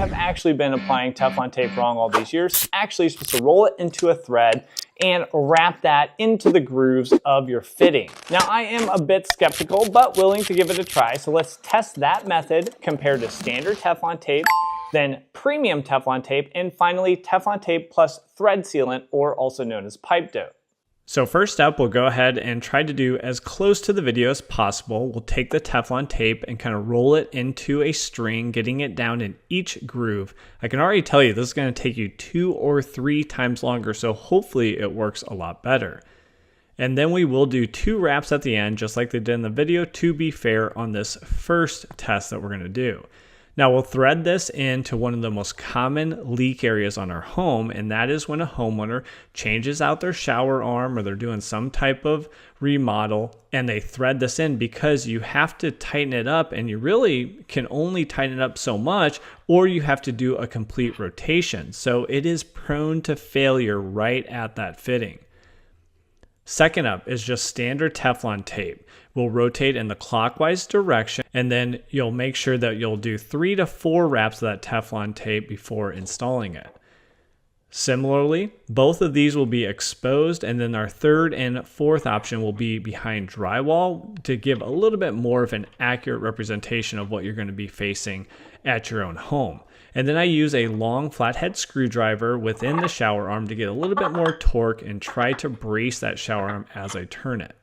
have actually been applying Teflon tape wrong all these years. Actually, you're supposed to roll it into a thread and wrap that into the grooves of your fitting. Now, I am a bit skeptical, but willing to give it a try. So let's test that method compared to standard Teflon tape, then premium Teflon tape, and finally Teflon tape plus thread sealant, or also known as pipe dope. So first up, we'll go ahead and try to do as close to the video as possible. We'll take the Teflon tape and kind of roll it into a string, getting it down in each groove. I can already tell you this is going to take you 2 or 3 times longer, so hopefully it works a lot better. And then we will do 2 wraps at the end, just like they did in the video, to be fair on this first test that we're going to do. Now we'll thread this into one of the most common leak areas on our home, and that is when a homeowner changes out their shower arm or they're doing some type of remodel and they thread this in, because you have to tighten it up, and you really can only tighten it up so much, or you have to do a complete rotation. So it is prone to failure right at that fitting. Second up is just standard Teflon tape. We'll rotate in the clockwise direction, and then you'll make sure that you'll do 3 to 4 wraps of that Teflon tape before installing it. Similarly, both of these will be exposed, and then our third and fourth option will be behind drywall to give a little bit more of an accurate representation of what you're going to be facing at your own home. And then I use a long flathead screwdriver within the shower arm to get a little bit more torque and try to brace that shower arm as I turn it.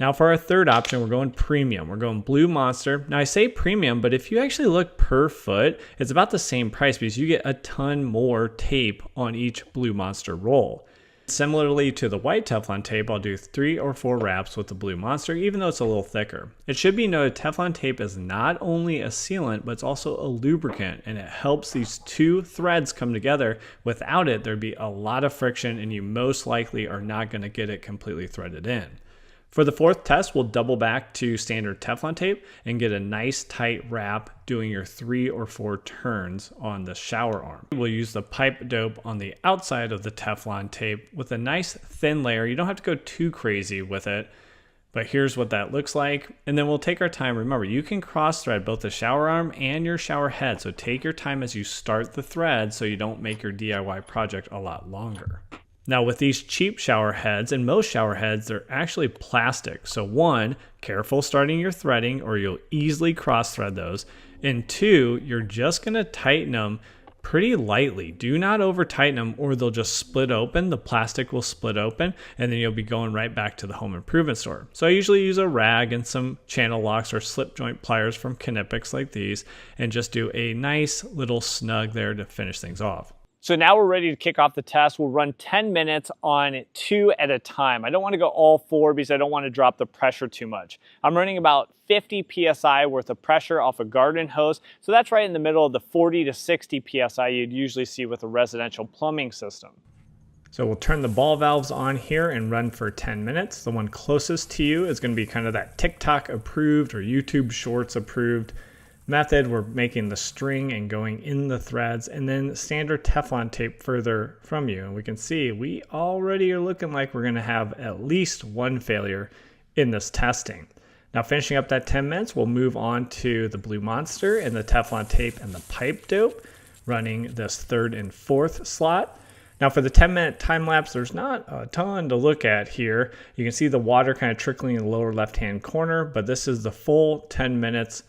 Now for our third option, we're going premium. We're going Blue Monster. Now I say premium, but if you actually look per foot, it's about the same price because you get a ton more tape on each Blue Monster roll. Similarly to the white Teflon tape, I'll do 3 or 4 wraps with the Blue Monster, even though it's a little thicker. It should be noted Teflon tape is not only a sealant, but it's also a lubricant, and it helps these 2 threads come together. Without it, there'd be a lot of friction, and you most likely are not going to get it completely threaded in. For the fourth test, we'll double back to standard Teflon tape and get a nice tight wrap doing your 3 or 4 turns on the shower arm. We'll use the pipe dope on the outside of the Teflon tape with a nice thin layer. You don't have to go too crazy with it, but here's what that looks like. And then we'll take our time. Remember, you can cross thread both the shower arm and your shower head, so take your time as you start the thread so you don't make your DIY project a lot longer. Now with these cheap shower heads, and most shower heads, they're actually plastic. So 1, careful starting your threading or you'll easily cross thread those. And 2, you're just gonna tighten them pretty lightly. Do not over tighten them or they'll just split open. The plastic will split open and then you'll be going right back to the home improvement store. So I usually use a rag and some channel locks or slip joint pliers from Knipex like these and just do a nice little snug there to finish things off. So now we're ready to kick off the test. We'll run 10 minutes on 2 at a time. I don't want to go all 4 because I don't want to drop the pressure too much. I'm running about 50 PSI worth of pressure off a garden hose. So that's right in the middle of the 40 to 60 PSI you'd usually see with a residential plumbing system. So we'll turn the ball valves on here and run for 10 minutes. The one closest to you is going to be kind of that TikTok approved or YouTube Shorts approved method. We're making the string and going in the threads, and then standard Teflon tape further from you. And we can see we already are looking like we're going to have at least 1 failure in this testing. Now finishing up that 10 minutes, we'll move on to the Blue Monster and the Teflon tape and the pipe dope, running this 3rd and 4th slot. Now for the 10-minute time lapse, there's not a ton to look at here. You can see the water kind of trickling in the lower left-hand corner, but this is the full 10 minutes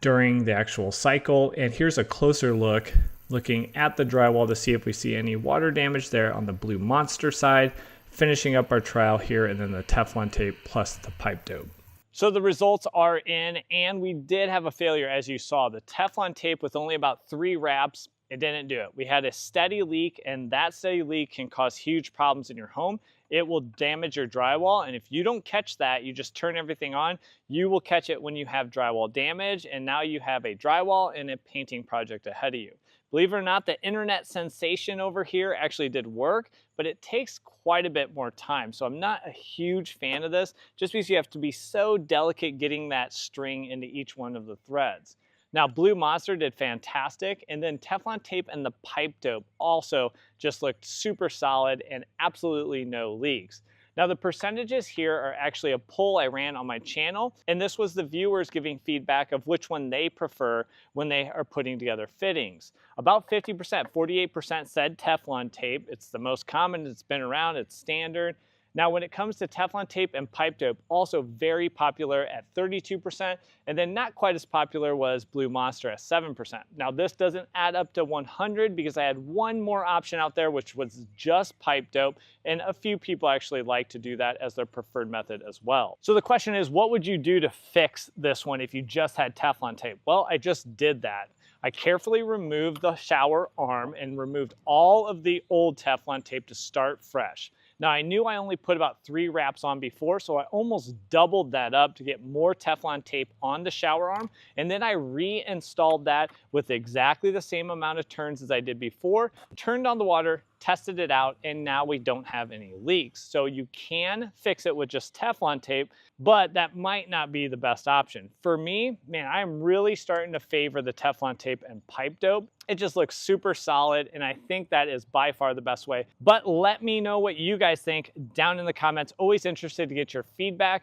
during the actual cycle. And here's a closer look, looking at the drywall to see if we see any water damage there on the Blue Monster side, finishing up our trial here, and then the Teflon tape plus the pipe dope. So the results are in, and we did have a failure, as you saw. The Teflon tape with only about 3 wraps, it didn't do it. We had a steady leak, and that steady leak can cause huge problems in your home. It will damage your drywall, and if you don't catch that, you just turn everything on, you will catch it when you have drywall damage, and now you have a drywall and a painting project ahead of you. Believe it or not, the internet sensation over here actually did work, but it takes quite a bit more time. So I'm not a huge fan of this, just because you have to be so delicate getting that string into each one of the threads. Now, Blue Monster did fantastic, and then Teflon tape and the pipe dope also just looked super solid and absolutely no leaks. Now the percentages here are actually a poll I ran on my channel, and this was the viewers giving feedback of which one they prefer when they are putting together fittings. About 50%, 48% said Teflon tape. It's the most common, it's been around, it's standard. Now, when it comes to Teflon tape and pipe dope, also very popular at 32%, and then not quite as popular was Blue Monster at 7%. Now, this doesn't add up to 100 because I had one more option out there, which was just pipe dope, and a few people actually like to do that as their preferred method as well. So the question is, what would you do to fix this one if you just had Teflon tape? Well, I just did that. I carefully removed the shower arm and removed all of the old Teflon tape to start fresh. Now, I knew I only put about 3 wraps on before, so I almost doubled that up to get more Teflon tape on the shower arm, and then I reinstalled that with exactly the same amount of turns as I did before, turned on the water, tested it out, and now we don't have any leaks. So you can fix it with just Teflon tape, but that might not be the best option. For me, man, I'm really starting to favor the Teflon tape and pipe dope. It just looks super solid, and I think that is by far the best way. But let me know what you guys think down in the comments. Always interested to get your feedback.